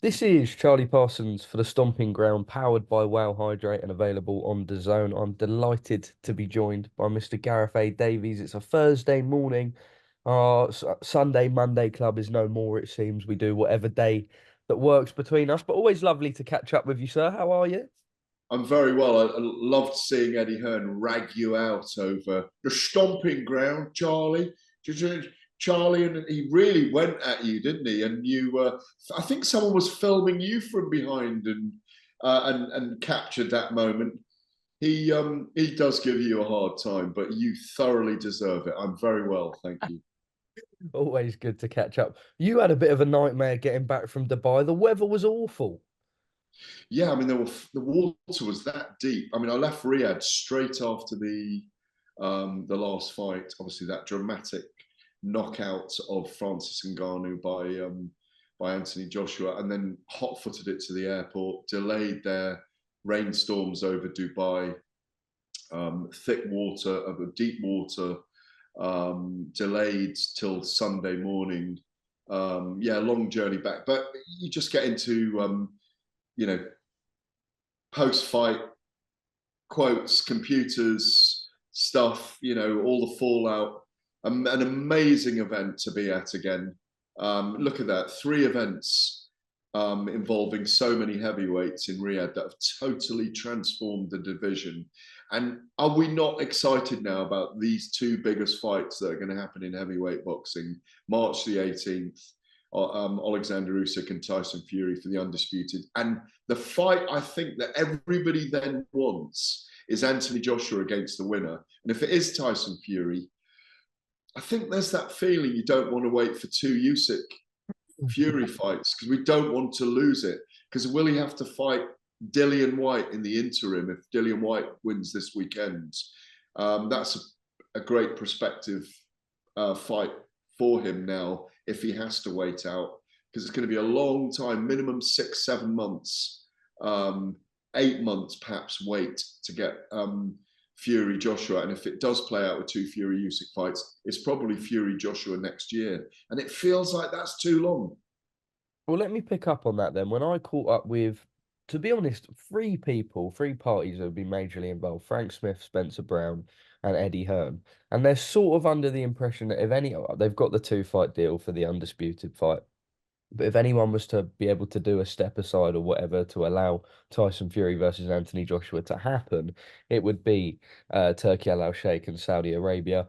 This is Charlie Parsons for the Stomping Ground, powered by Wow Hydrate and available on DAZN. I'm delighted to be joined by Mr. Gareth A Davies. It's a Thursday morning. Our Sunday, Monday club is no more, it seems. We do whatever day that works between us, but always lovely to catch up with you, sir. How are you? I'm very well. I loved seeing Eddie Hearn rag you out over the stomping ground, Charlie. Charlie, and he really went at you, didn't he? And I think someone was filming you from behind and captured that moment. He does give you a hard time, but you thoroughly deserve it. I'm very well, thank you. Always good to catch up. You had a bit of a nightmare getting back from Dubai. The weather was awful. Yeah, I mean, the water was that deep. I mean, I left Riyadh straight after the last fight. Obviously, that dramatic knockout of Francis Ngannou by Anthony Joshua, and then hot-footed it to the airport. Delayed their rainstorms over Dubai, thick water, deep water. Delayed till Sunday morning. Yeah, long journey back, but you just get into you know, post fight quotes, computers, stuff, all the fallout. An amazing event to be at again. Look at that, three events involving so many heavyweights in Riyadh that have totally transformed the division. And are we not excited now about these two biggest fights that are going to happen in heavyweight boxing? March the 18th, Oleksandr Usyk and Tyson Fury for the undisputed. And the fight I think that everybody then wants is Anthony Joshua against the winner. And if it is Tyson Fury, I think there's that feeling you don't want to wait for two Usyk Fury fights because we don't want to lose it. Because will he have to fight Dillian White in the interim if Dillian White wins this weekend? That's a great prospective fight for him now if he has to wait out, because it's going to be a long time, minimum 6, 7 months, 8 months perhaps wait to get Fury Joshua. And if it does play out with two Fury Usyk fights, it's probably Fury Joshua next year. And it feels like that's too long. Well, let me pick up on that then. When I caught up with, to be honest, three people, three parties that have been majorly involved: Frank Smith, Spencer Brown, and Eddie Hearn. And they're sort of under the impression that if any, they've got the two-fight deal for the undisputed fight. But if anyone was to be able to do a step aside or whatever to allow Tyson Fury versus Anthony Joshua to happen, it would be Turkey Al Sheikh and Saudi Arabia.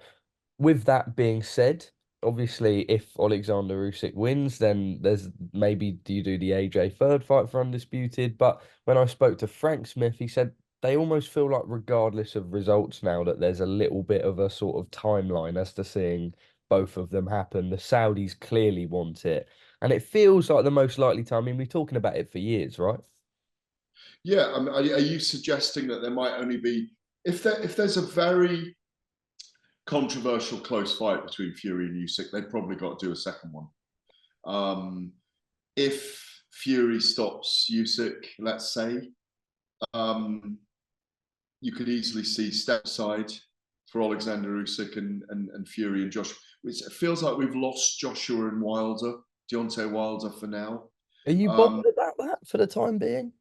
With that being said, obviously, if Oleksandr Usyk wins, then there's maybe do you do the AJ third fight for undisputed? But when I spoke to Frank Smith, he said they almost feel like, regardless of results now, that there's a little bit of a sort of timeline as to seeing both of them happen. The Saudis clearly want it, and it feels like the most likely time. I mean, we're talking about it for years, right? Yeah, I mean, are you suggesting that there might only be if there's a very controversial close fight between Fury and Usyk, they've probably got to do a second one. If Fury stops Usyk, let's say, um, you could easily see step side for Oleksandr Usyk and Fury and Joshua. It feels like we've lost Joshua and Wilder, Deontay Wilder for now. Are you Um, bothered about that for the time being?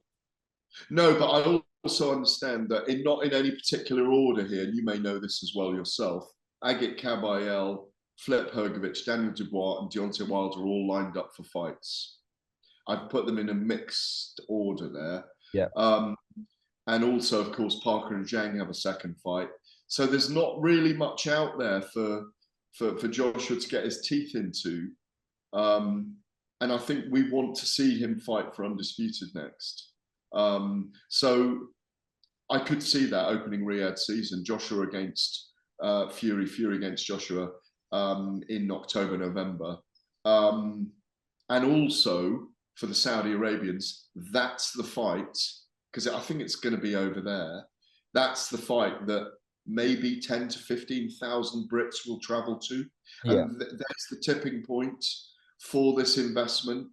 no, but I also understand that not in any particular order here, and you may know this as well yourself, Agit Kabayel, Flip Hergovich, Daniel Dubois, and Deontay Wilder are all lined up for fights. I've put them in a mixed order there. Yeah. And also, of course, Parker and Zhang have a second fight. So there's not really much out there for Joshua to get his teeth into. And I think we want to see him fight for undisputed next. So I could see that opening Riyadh season, Joshua against Fury, Fury against Joshua in October, November. And also for the Saudi Arabians, that's the fight, because I think it's going to be over there. That's the fight that maybe 10 to 15,000 Brits will travel to. Yeah. And that's the tipping point for this investment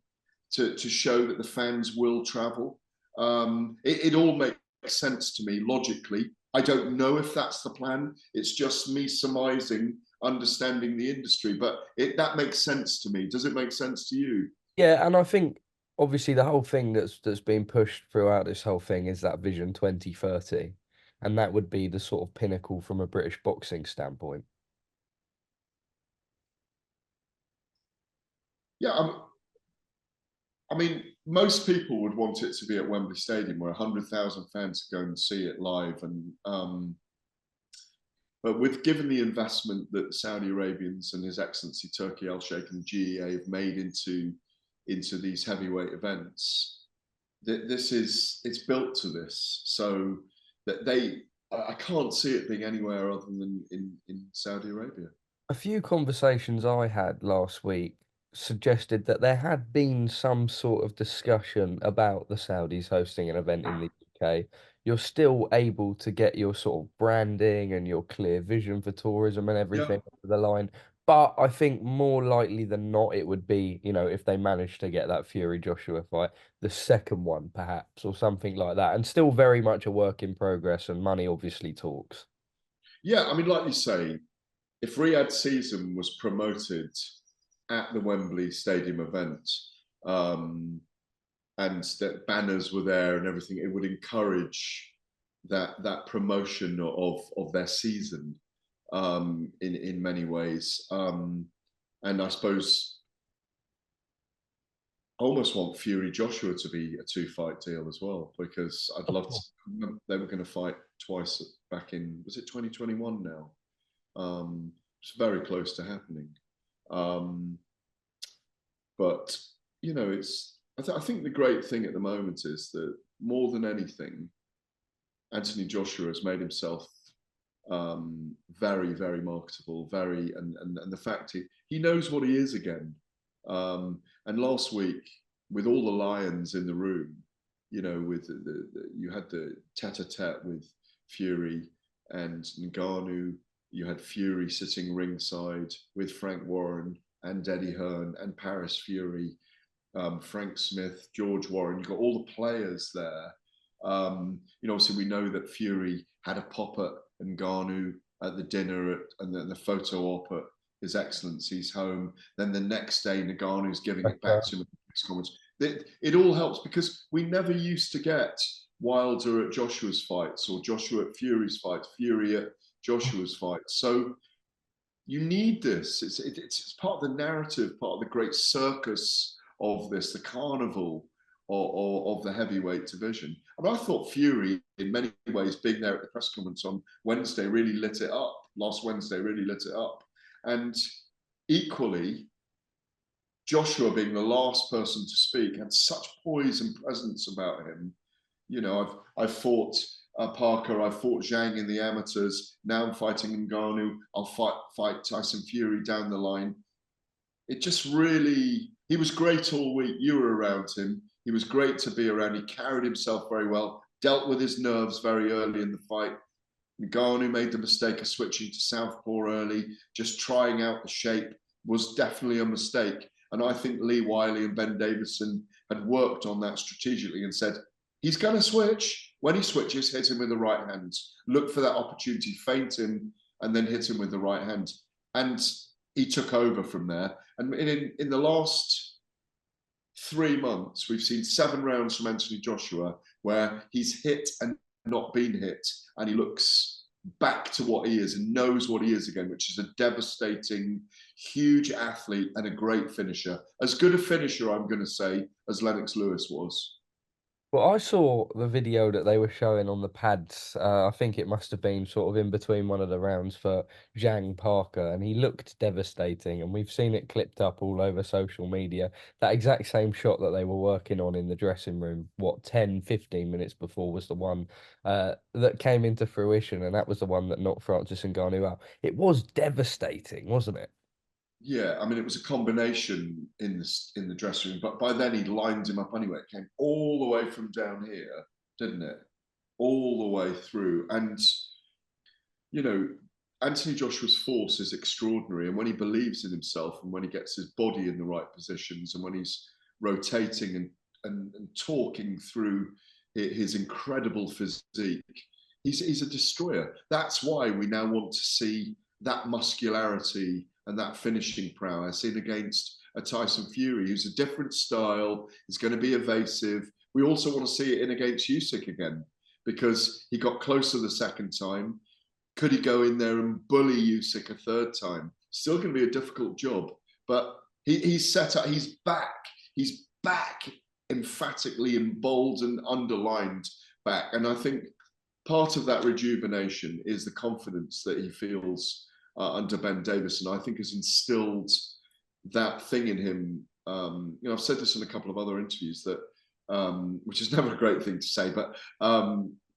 to show that the fans will travel. It all makes sense to me logically. I don't know if that's the plan. It's just me surmising, understanding the industry, but that makes sense to me. Does it make sense to you? Yeah, and I think obviously the whole thing that's been pushed throughout this whole thing is that Vision 2030, and that would be the sort of pinnacle from a British boxing standpoint. Yeah, I mean, most people would want it to be at Wembley Stadium, where 100,000 fans go and see it live. And but with given the investment that the Saudi Arabians and His Excellency Turkey Al Sheikh and GEA have made into these heavyweight events, it's built to this. So that I can't see it being anywhere other than in Saudi Arabia. A few conversations I had last week suggested that there had been some sort of discussion about the Saudis hosting an event in the UK. You're still able to get your sort of branding and your clear vision for tourism and Yeah, everything over the line. But I think more likely than not, it would be, if they managed to get that Fury Joshua fight, the second one perhaps, or something like that. And still very much a work in progress, and money obviously talks. yeah. I mean, like you say, if Riyadh season was promoted at the Wembley Stadium event, and that banners were there and everything, it would encourage that promotion of their season in many ways. And I suppose I almost want Fury Joshua to be a 2-fight deal as well, because I'd Of love course. to. They were going to fight twice back in, was it 2021 now? It's very close to happening. Um, but I think the great thing at the moment is that more than anything, Anthony Joshua has made himself very, very marketable, and the fact he knows what he is again. And last week, with all the lions in the room, with you had the tete-a-tete with Fury and Ngannou. You had Fury sitting ringside with Frank Warren and Eddie Hearn and Paris Fury, Frank Smith, George Warren. You've got all the players there. Obviously we know that Fury had a pop at Ngannou at the dinner and the photo op at His Excellency's home. Then the next day, Ngannou's giving it back to him in the press conference. It all helps because we never used to get Wilder at Joshua's fights or Joshua at Fury's fights, Fury at Joshua's fights. So you need this. It's part of the narrative, part of the great circus of this, the carnival of the heavyweight division. I mean, I thought Fury, in many ways, being there at the press conference on Wednesday, really lit it up. Last Wednesday, really lit it up. And equally, Joshua, being the last person to speak, had such poise and presence about him. I've fought Parker, I've fought Zhang in the amateurs. Now I'm fighting Ngannou. I'll fight Tyson Fury down the line. It just really, he was great all week. You were around him. He was great to be around. He carried himself very well, dealt with his nerves very early in the fight. Ngannou made the mistake of switching to southpaw early, just trying out the shape was definitely a mistake. And I think Lee Wiley and Ben Davison had worked on that strategically and said, he's going to switch. When he switches, hit him with the right hand. Look for that opportunity, feint him, and then hit him with the right hand. And he took over from there. And in the last 3 months, we've seen 7 rounds from Anthony Joshua where he's hit and not been hit, and he looks back to what he is and knows what he is again, which is a devastating, huge athlete and a great finisher. As good a finisher, I'm going to say, as Lennox Lewis was. Well, I saw the video that they were showing on the pads. I think it must have been sort of in between one of the rounds for Zhang Parker, and he looked devastating. And we've seen it clipped up all over social media. That exact same shot that they were working on in the dressing room, 10, 15 minutes before, was the one that came into fruition, and that was the one that knocked Francis Ngannou out. It was devastating, wasn't it? Yeah, I mean, it was a combination in the dressing room, but by then he'd lined him up anyway. It came all the way from down here, didn't it? All the way through. And, Anthony Joshua's force is extraordinary. And when he believes in himself and when he gets his body in the right positions and when he's rotating and talking through his incredible physique, he's a destroyer. That's why we now want to see that muscularity and that finishing prowess in against a Tyson Fury, who's a different style, is going to be evasive. We also want to see it in against Usyk again, because he got closer the second time. Could he go in there and bully Usyk a third time? Still going to be a difficult job, but he's set up. He's back. He's back, emphatically in bold and underlined back. And I think part of that rejuvenation is the confidence that he feels under Ben Davies, and I think has instilled that thing in him. I've said this in a couple of other interviews that, which is never a great thing to say, but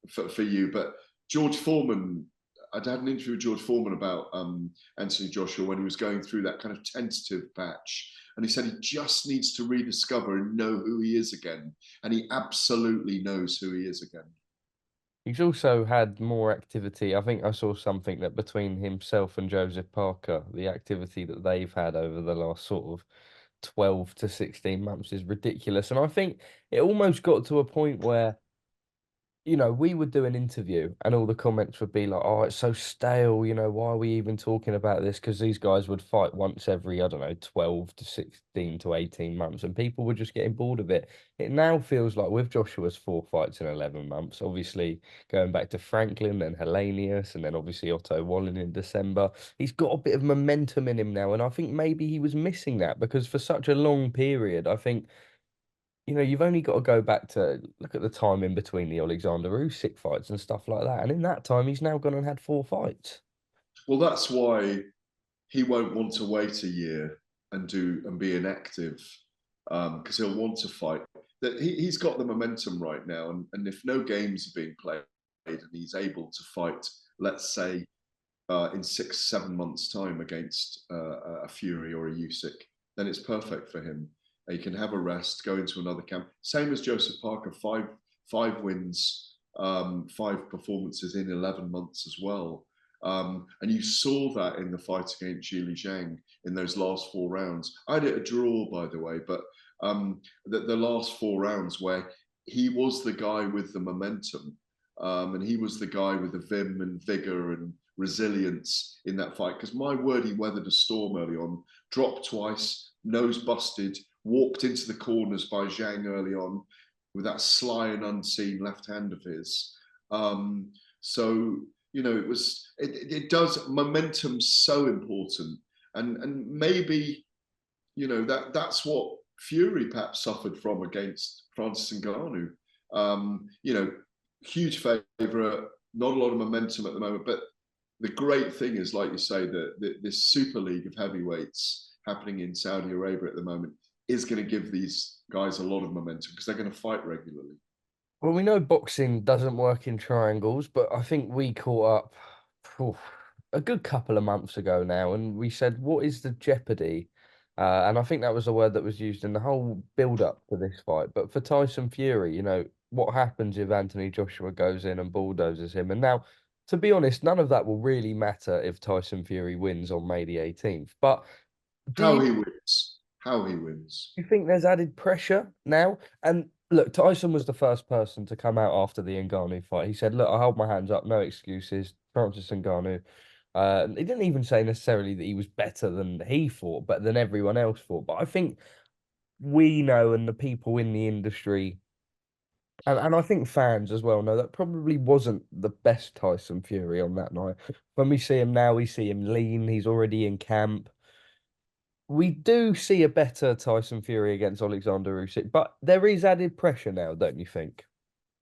for you, but George Foreman. I'd had an interview with George Foreman about Anthony Joshua when he was going through that kind of tentative patch. And he said he just needs to rediscover and know who he is again. And he absolutely knows who he is again. He's also had more activity. I think I saw something that between himself and Joseph Parker, the activity that they've had over the last sort of 12 to 16 months is ridiculous. And I think it almost got to a point where, we would do an interview and all the comments would be like, oh, it's so stale. Why are we even talking about this? Because these guys would fight once every, I don't know, 12 to 16 to 18 months, and people were just getting bored of it. It now feels like with Joshua's 4 fights in 11 months, obviously going back to Franklin and Hellenius, and then obviously Otto Wallen in December, he's got a bit of momentum in him now. And I think maybe he was missing that because for such a long period, I think you've only got to go back to look at the time in between the Oleksandr Usyk fights and stuff like that. And in that time, he's now gone and had 4 fights. Well, that's why he won't want to wait a year and be inactive, because he'll want to fight. That he's got the momentum right now, and if no games are being played and he's able to fight, let's say in 6-7 months' time against a Fury or a Usyk, then it's perfect for him. He can have a rest, go into another camp. Same as Joseph Parker, five wins, 5 performances in 11 months as well. And you saw that in the fight against Zhili Zhang in those last 4 rounds. I had it a draw, by the way, but the last 4 rounds where he was the guy with the momentum, and he was the guy with the vim and vigor and resilience in that fight. Because my word, he weathered a storm early on, dropped twice, nose busted, walked into the corners by Zhang early on with that sly and unseen left hand of his. So, it does, momentum's so important. And maybe, that's what Fury perhaps suffered from against Francis Ngannou. Huge favourite, not a lot of momentum at the moment, but the great thing is, like you say, that this Super League of heavyweights happening in Saudi Arabia at the moment is going to give these guys a lot of momentum because they're going to fight regularly. Well, we know boxing doesn't work in triangles, but I think we caught up a good couple of months ago now, and we said, what is the jeopardy? And I think that was the word that was used in the whole build-up to this fight. But for Tyson Fury, what happens if Anthony Joshua goes in and bulldozes him? And now, to be honest, none of that will really matter if Tyson Fury wins on May the 18th. But How he wins. How he wins. You think there's added pressure now? And look, Tyson was the first person to come out after the Ngannou fight. He said, look, I hold my hands up, no excuses. Francis Ngannou. He didn't even say necessarily that he was better than he fought, but than everyone else fought. But I think we know, and the people in the industry, and I think fans as well know, that probably wasn't the best Tyson Fury on that night. When we see him now, we see him lean. He's already in camp. We do see a better Tyson Fury against Oleksandr Usyk, but there is added pressure now, don't you think?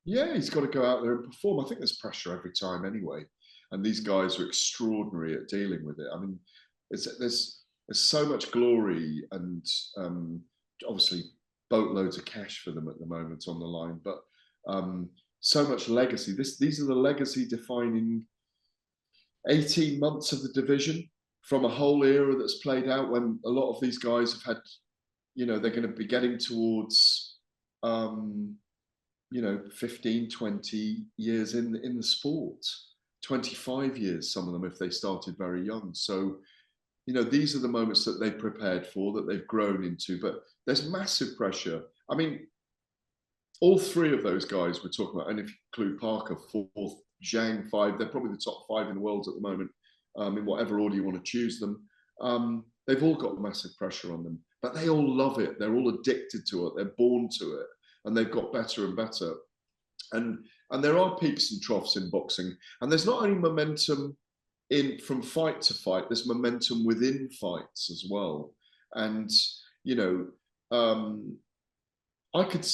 Yeah, he's got to go out there and perform. I think there's pressure every time anyway, and these guys are extraordinary at dealing with it. I mean, there's so much glory and obviously boatloads of cash for them at the moment on the line, but so much legacy. These are the legacy defining 18 months of the division, from a whole era that's played out when a lot of these guys have had, they're going to be getting towards, 15, 20 years in the sport, 25 years, some of them, if they started very young. So, these are the moments that they've prepared for, that they've grown into, but there's massive pressure. I mean, all 3 of those guys we're talking about, and if you include Parker, 4th, Zhang, 5, they're probably the top 5 in the world at the moment. In whatever order you want to choose them, they've all got massive pressure on them. but they all love it. They're all addicted to it. They're born to it, and they've got better and better. And there are peaks and troughs in boxing, and there's not only momentum in from fight to fight. There's momentum within fights as well, and you know, I could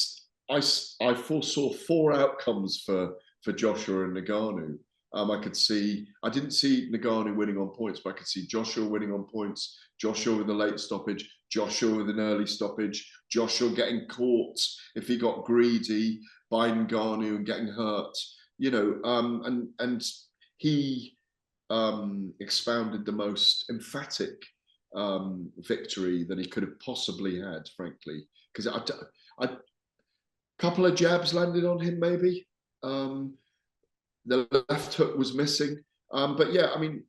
I foresaw four outcomes for Joshua and Ngannou. I didn't see Ngannou winning on points, but I could see Joshua winning on points, Joshua with a late stoppage, Joshua with an early stoppage, Joshua getting caught if he got greedy by Ngannou and getting hurt. And he expounded the most emphatic victory that he could have possibly had, frankly, because a couple of jabs landed on him, maybe. The left hook was missing. But yeah, I mean,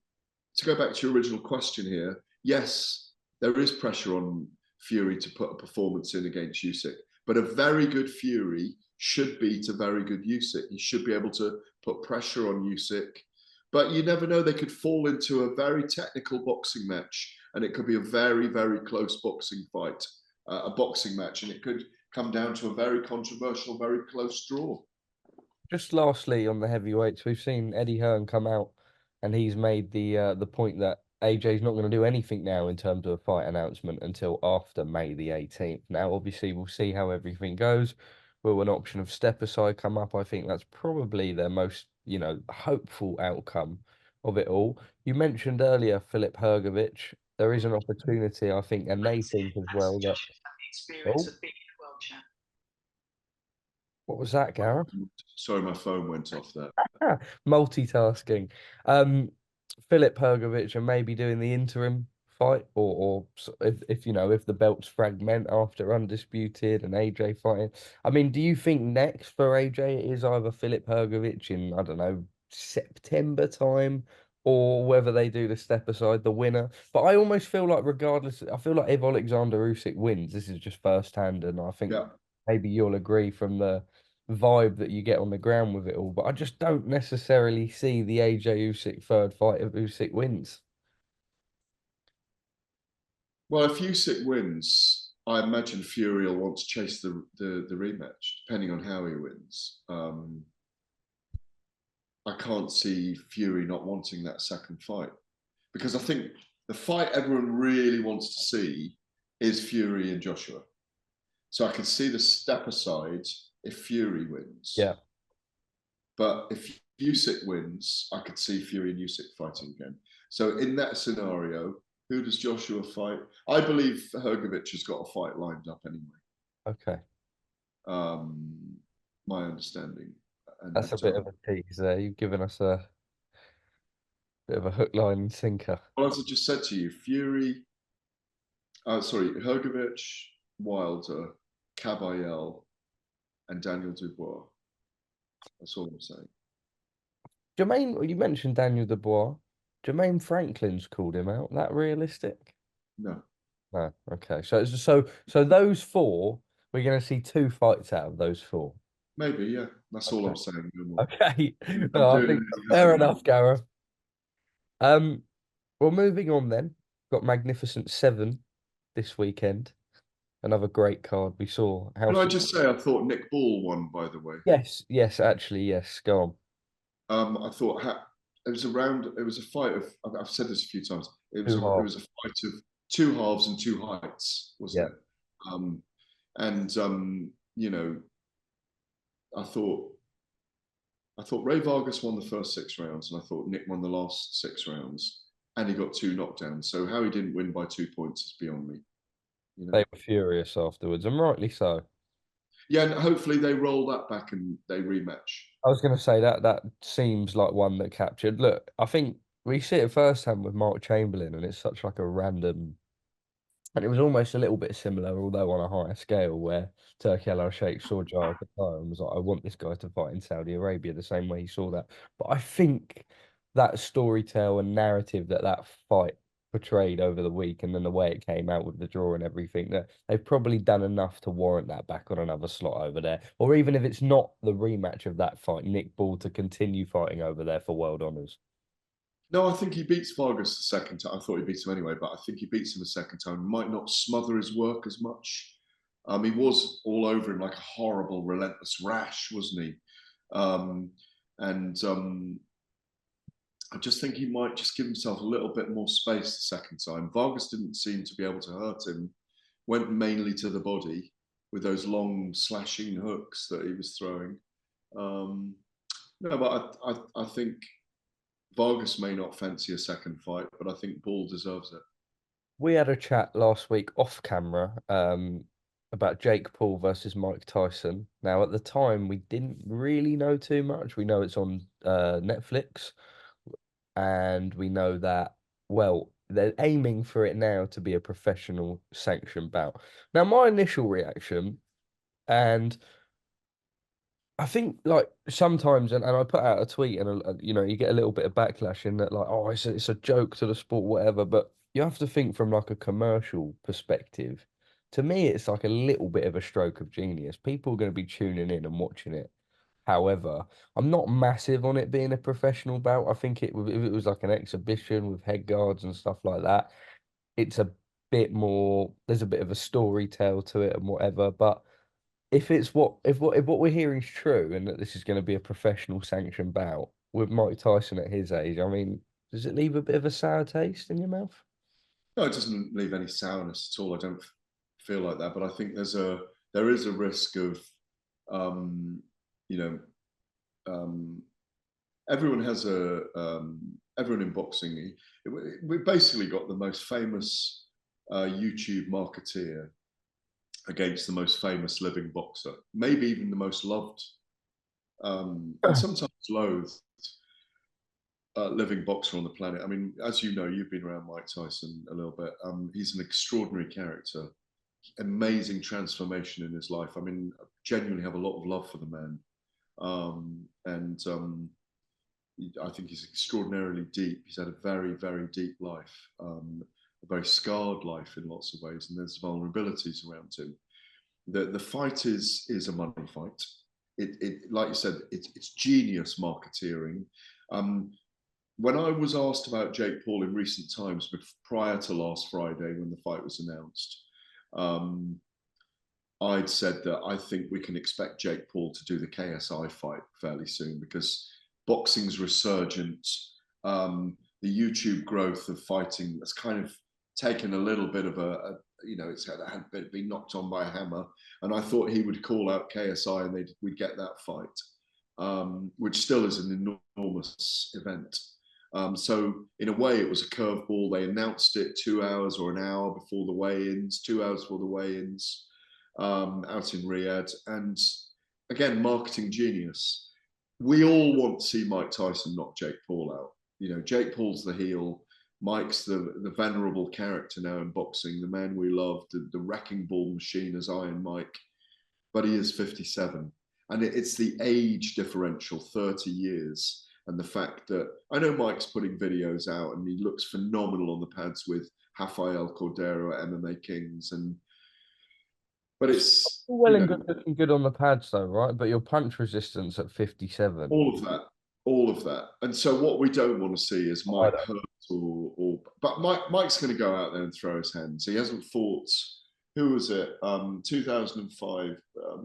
to go back to your original question here, yes, there is pressure on Fury to put a performance in against Usyk, but a very good Fury should beat a very good Usyk. He should be able to put pressure on Usyk, but you never know. They could fall into a very technical boxing match, and it could be a very, very close boxing fight, a boxing match, and it could come down to a very controversial, very close draw. Just lastly on the heavyweights, we've seen Eddie Hearn come out and he's made the point that AJ's not going to do anything now in terms of a fight announcement until after May the 18th. Now, obviously, we'll see how everything goes. Will an option of step aside come up? I think that's probably their most, hopeful outcome of it all. You mentioned earlier Filip Hrgović. There is an opportunity, I think, and they think as well that. Oh, what was that, Gareth? Sorry, my phone went off there. Multitasking. Filip Hrgović and maybe doing the interim fight, or if the belts fragment after undisputed and AJ fighting. I mean, do you think next for AJ it is either Filip Hrgović in, I don't know, September time, or whether they do the step aside, the winner? But I almost feel like regardless, I feel like if Oleksandr Usyk wins, this is just first hand, and I think maybe you'll agree from the vibe that you get on the ground with it all, but I just don't necessarily see the AJ Usyk third fight if Usyk wins. Well, if Usyk wins, I imagine Fury will want to chase the rematch, depending on how he wins. I can't see Fury not wanting that second fight, because I think the fight everyone really wants to see is Fury and Joshua. So I can see the step aside if Fury wins. Yeah. But if Usyk wins, I could see Fury and Usyk fighting again. So in that scenario, who does Joshua fight? I believe Hrgović has got a fight lined up anyway. Okay. My understanding. That's a bit of a tease there. You've given us a bit of a hook, line, and sinker. Well, as I just said to you, Hrgović, Wilder, Caballel, and Daniel Dubois. That's all I'm saying. Jermaine, you mentioned Daniel Dubois. Jermaine Franklin's called him out. That realistic? No. No. Okay. So those four, we're going to see two fights out of those four. Maybe, yeah. That's all I'm saying. Okay. No, I think fair enough, Gareth. Well, moving on then. Got Magnificent 7 this weekend. Another great card. We saw how. Can I just say I thought Nick Ball won, by the way? Yes, actually, yes. Go on. I thought it was a fight of, I've said this a few times. It was a fight of two halves and two heights, wasn't it? I thought Ray Vargas won the first 6 rounds, and I thought Nick won the last 6 rounds, and he got 2 knockdowns. So how he didn't win by 2 points is beyond me. They were furious afterwards, and rightly so. Yeah, and hopefully they roll that back and they rematch. I was going to say that seems like one that captured. Look, I think we see it firsthand with Mark Chamberlain, and it's such like a random. And it was almost a little bit similar, although on a higher scale, where Turki Al-Sheikh saw Jaya Qatar and was like, I want this guy to fight in Saudi Arabia the same way he saw that. But I think that storytell and narrative that fight portrayed over the week, and then the way it came out with the draw and everything, that they've probably done enough to warrant that back on another slot over there. Or even if it's not the rematch of that fight, Nick Ball to continue fighting over there for world honours. No, I think he beats Vargas the second time. I thought he beat him anyway, but I think he beats him the second time. Might not smother his work as much. He was all over him like a horrible, relentless rash, wasn't he? Um, and I just think he might just give himself a little bit more space the second time. Vargas didn't seem to be able to hurt him. Went mainly to the body with those long slashing hooks that he was throwing. No, but I think Vargas may not fancy a second fight, but I think Ball deserves it. We had a chat last week off camera about Jake Paul versus Mike Tyson. Now, at the time, we didn't really know too much. We know it's on Netflix, and we know that, well, they're aiming for it now to be a professional sanctioned bout. Now, my initial reaction, and I think like sometimes, and I put out a tweet, and you know, you get a little bit of backlash in that, like, oh, it's a joke to the sport, whatever. But you have to think from like a commercial perspective. To me, it's like a little bit of a stroke of genius. People are going to be tuning in and watching it. However, I'm not massive on it being a professional bout. I think if it was like an exhibition with head guards and stuff like that, it's a bit more. There's a bit of a story tale to it and whatever, but if it's what we're hearing is true and that this is going to be a professional sanctioned bout with Mike Tyson at his age, I mean, does it leave a bit of a sour taste in your mouth? No, it doesn't leave any sourness at all. I don't feel like that, but I think there is a risk of, um, you know, um, everyone has everyone in boxing. We basically got the most famous YouTube marketeer against the most famous living boxer, maybe even the most loved and sometimes loathed living boxer on the planet. I mean, as you know, you've been around Mike Tyson a little bit. He's an extraordinary character, amazing transformation in his life. I mean, I genuinely have a lot of love for the man. And I think he's extraordinarily deep. He's had a very, very deep life, a very scarred life in lots of ways, and there's vulnerabilities around him. The fight is a money fight. It like you said, it's genius marketeering. Um, when I was asked about Jake Paul in recent times, prior to last Friday when the fight was announced, um, I'd said that I think we can expect Jake Paul to do the KSI fight fairly soon because boxing's resurgence, the YouTube growth of fighting has kind of taken a little bit of it's had been knocked on by a hammer. And I thought he would call out KSI and we'd get that fight, which still is an enormous event. So in a way, it was a curveball. They announced it 2 hours or an hour before the weigh-ins, 2 hours before the weigh-ins, out in Riyadh. And again, marketing genius. We all want to see Mike Tyson knock Jake Paul out. You know, Jake Paul's the heel. Mike's the venerable character now in boxing, the man we love, the wrecking ball machine as Iron Mike. But he is 57. And it's the age differential, 30 years. And the fact that I know Mike's putting videos out and he looks phenomenal on the pads with Rafael Cordero at MMA Kings. But it's, Well you and know, good looking good on the pads though, right? But your punch resistance at 57. all of that, all of that. And so what we don't want to see is I Mike hurt but Mike's going to go out there and throw his hands. He hasn't fought. Who was it? 2005.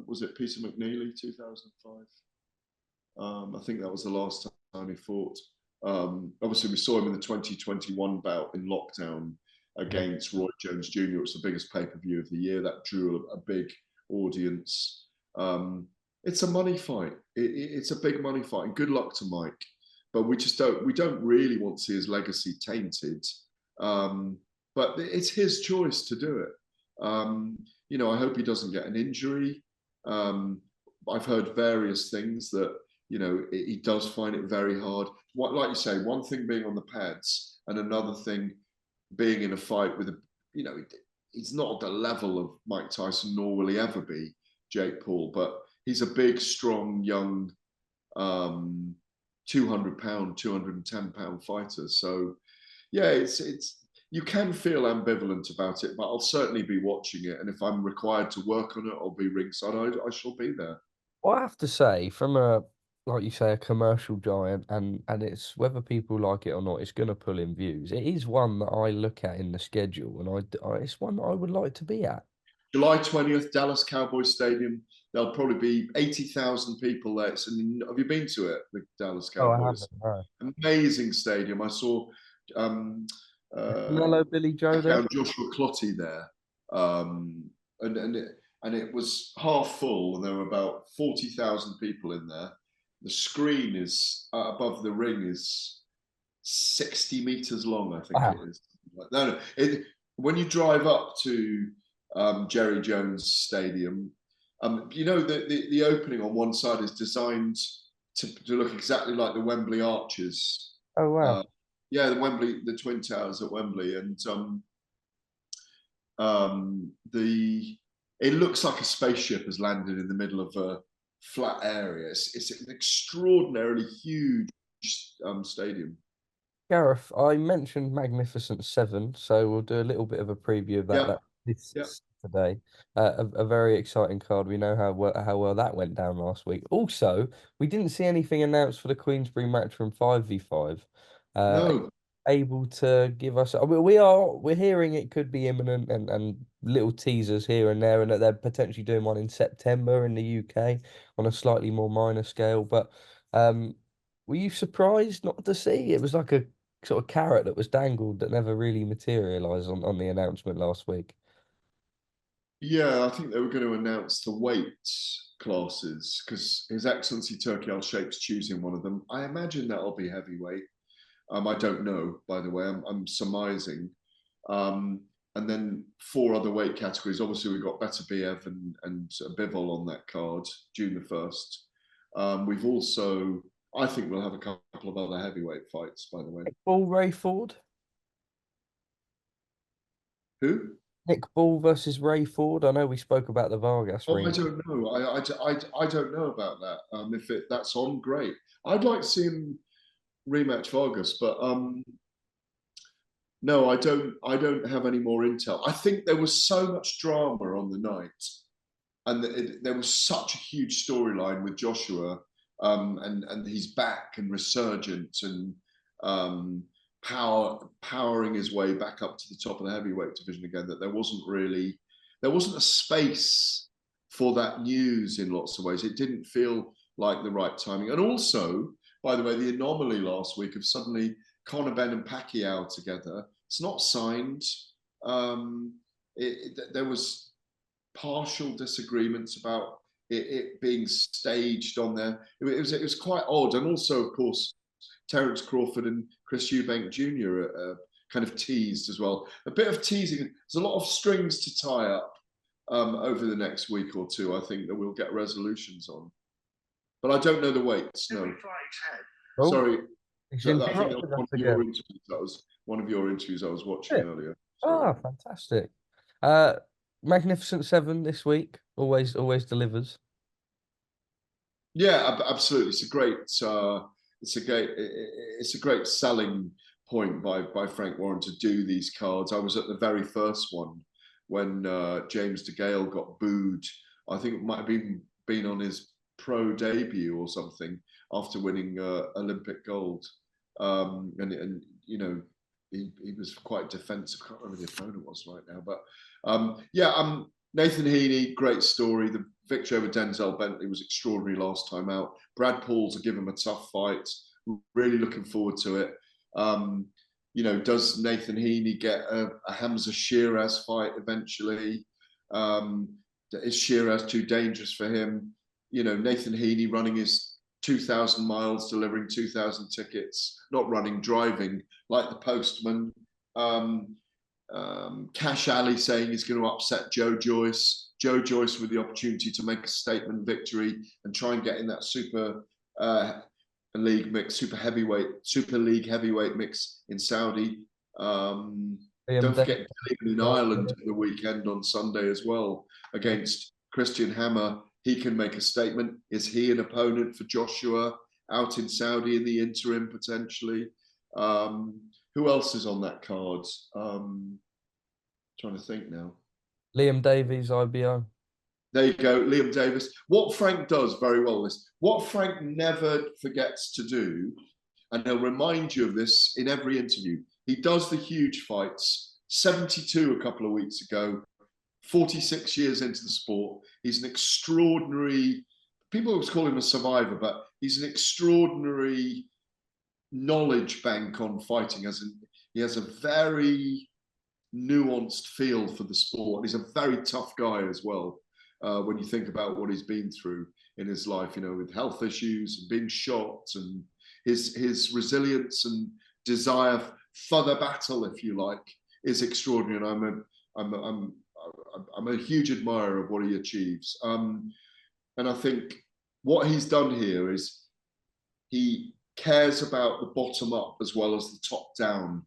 Was it Peter McNeely? 2005. I think that was the last time he fought. Obviously, we saw him in the 2021 bout in lockdown against Roy Jones Jr. It was the biggest pay-per-view of the year. That drew a big audience. It's a money fight. It's a big money fight. And good luck to Mike. But we don't really want to see his legacy tainted. But it's his choice to do it. I hope he doesn't get an injury. I've heard various things that he does find it very hard. Like you say, one thing being on the pads and another thing being in a fight with he's not at the level of Mike Tyson, nor will he ever be Jake Paul, but he's a big, strong, young, 200-pound, 210-pound fighter. So yeah, it's you can feel ambivalent about it, but I'll certainly be watching it. And if I'm required to work on it, I'll be ringside. I shall be there. Well, I have to say, from a like you say, a commercial giant, and it's whether people like it or not, it's going to pull in views. It is one that I look at in the schedule, and it's one that I would like to be at. July 20th, Dallas Cowboys Stadium. There'll probably be 80,000 people there. Have you been to it, the Dallas Oh, I Cowboys? haven't. No. Amazing stadium. I saw um, Hello, Billy Joe there. Joshua Clottey there. Um, and it was half full, and there were about 40,000 people in there. The screen is above the ring is 60 meters long, I think it Wow. is. No, when you drive up to Jerry Jones Stadium, the opening on one side is designed to look exactly like the Wembley arches. Oh, wow. Yeah, the Twin Towers at Wembley, and the it looks like a spaceship has landed in the middle of a flat area. It's an extraordinarily huge stadium. Gareth, I mentioned Magnificent Seven, so we'll do a little bit of a preview of that. Yeah, That this yeah. Saturday, a very exciting card. We know how well that went down last week. Also, we didn't see anything announced for the Queensbury match from 5v5. Are you No, able to give us? We're hearing it could be imminent, and little teasers here and there, and that they're potentially doing one in September in the UK on a slightly more minor scale. But were you surprised not to see? It was like a sort of carrot that was dangled that never really materialized on the announcement last week. yeah, I think they were going to announce the weight classes because His Excellency Turkey Al Sheikh's choosing one of them. I imagine that'll be heavyweight. I don't know, by the way. I'm surmising. Um, and then four other weight categories. Obviously, we've got Beterbiev and Bivol on that card, June the 1st. We've also, I think we'll have a couple of other heavyweight fights, by the way. Nick Ball, Ray Ford. Who? Nick Ball versus Ray Ford. I know we spoke about the Vargas Oh, I ring. don't know. I don't know about that. If that's on, great. I'd like to see him rematch Vargas, but no, I don't. I don't have any more intel. I think there was so much drama on the night, and there was such a huge storyline with Joshua, and he's back and resurgence and um, powering his way back up to the top of the heavyweight division again. That there wasn't a space for that news in lots of ways. It didn't feel like the right timing, and also, by the way, the anomaly last week of suddenly Conor Benn and Pacquiao together. It's not signed. There was partial disagreements about it being staged on there. It was quite odd, and also, of course, Terence Crawford and Chris Eubank Jr. Kind of teased as well. A bit of teasing. There's a lot of strings to tie up over the next week or two. I think that we'll get resolutions on, but I don't know the weights. No, Oh, sorry. he's So I think that was interrupted us one of your again. interviews. That was one of your interviews I was watching Yeah. earlier. Sorry. Ah, fantastic. Uh, Magnificent Seven this week. Always delivers. Yeah, absolutely. It's a great selling point by Frank Warren to do these cards. I was at the very first one when James DeGale got booed. I think it might have been on his pro debut or something after winning Olympic gold. And he was quite defensive. I can't remember the opponent was right now, but Nathan Heaney, great story. The victory over Denzel Bentley was extraordinary last time out. Brad Paul's give him a tough fight. Really looking forward to it. Does Nathan Heaney get a Hamza Shiraz fight eventually? Is Shiraz too dangerous for him? Nathan Heaney running his 2,000 miles, delivering 2,000 tickets, not running, driving like the postman. Cash Ali saying he's going to upset Joe Joyce. Joe Joyce with the opportunity to make a statement victory and try and get in that super league mix, super league heavyweight mix in Saudi. Don't forget in Ireland at the weekend on Sunday as well against Christian Hammer. He can make a statement. Is he an opponent for Joshua out in Saudi in the interim potentially? Who else is on that card? Trying to think now. Liam Davies, IBO. There you go, Liam Davis. What Frank does very well is what Frank never forgets to do, and he'll remind you of this in every interview. He does the huge fights. 72 a couple of weeks ago, 46 years into the sport. He's an extraordinary, people always call him a survivor, but he's an extraordinary knowledge bank on fighting. He has a very nuanced feel for the sport. He's a very tough guy as well. When you think about what he's been through in his life, with health issues and being shot, and his resilience and desire for the battle, if you like, is extraordinary. And I'm a huge admirer of what he achieves. And I think what he's done here is he cares about the bottom up as well as the top down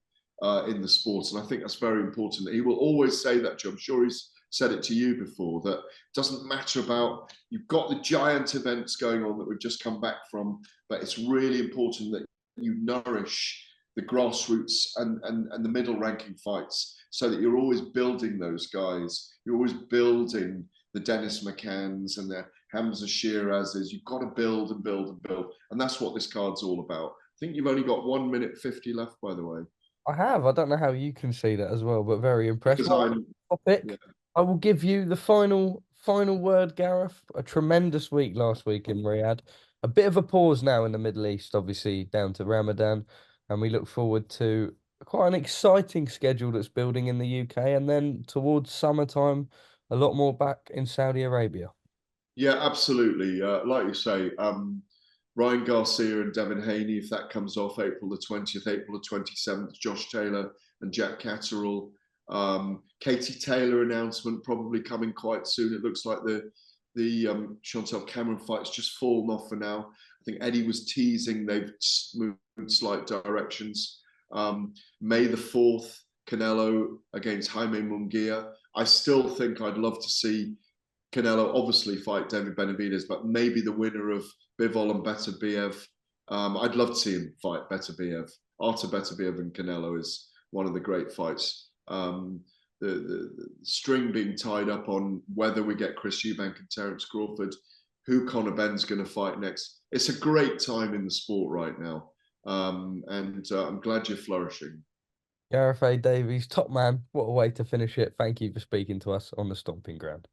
in the sport. And I think that's very important. He will always say that, Joe. I'm sure he's said it to you before, that it doesn't matter about, you've got the giant events going on that we've just come back from, but it's really important that you nourish the grassroots and the middle ranking fights, so that you're always building those guys. You're always building the Dennis McCanns and the Hamza Shirazes. You've got to build and build and build. And that's what this card's all about. I think you've only got 1 minute 50 left, by the way. I have. I don't know how you can see that as well, but very impressed. Because I'm, Topic. yeah. I will give you the final word, Gareth. A tremendous week last week in Riyadh. A bit of a pause now in the Middle East, obviously down to Ramadan, and we look forward to quite an exciting schedule that's building in the UK, and then towards summertime, a lot more back in Saudi Arabia. Yeah, absolutely. Like you say, Ryan Garcia and Devin Haney, if that comes off April the 20th, April the 27th, Josh Taylor and Jack Catterall. Katie Taylor announcement probably coming quite soon. It looks like the Chantel Cameron fight's just fallen off for now. I think Eddie was teasing they've moved slight directions. May the 4th, Canelo against Jaime Munguia. I still think I'd love to see Canelo obviously fight David Benavidez, but maybe the winner of Bivol and Beterbiev. I'd love to see him fight Beterbiev. Artur Beterbiev and Canelo is one of the great fights. The string being tied up on whether we get Chris Eubank and Terence Crawford, who Conor Benn's going to fight next. It's a great time in the sport right now. And I'm glad you're flourishing. Gareth A Davies, top man. What a way to finish it. Thank you for speaking to us on the Stomping Ground.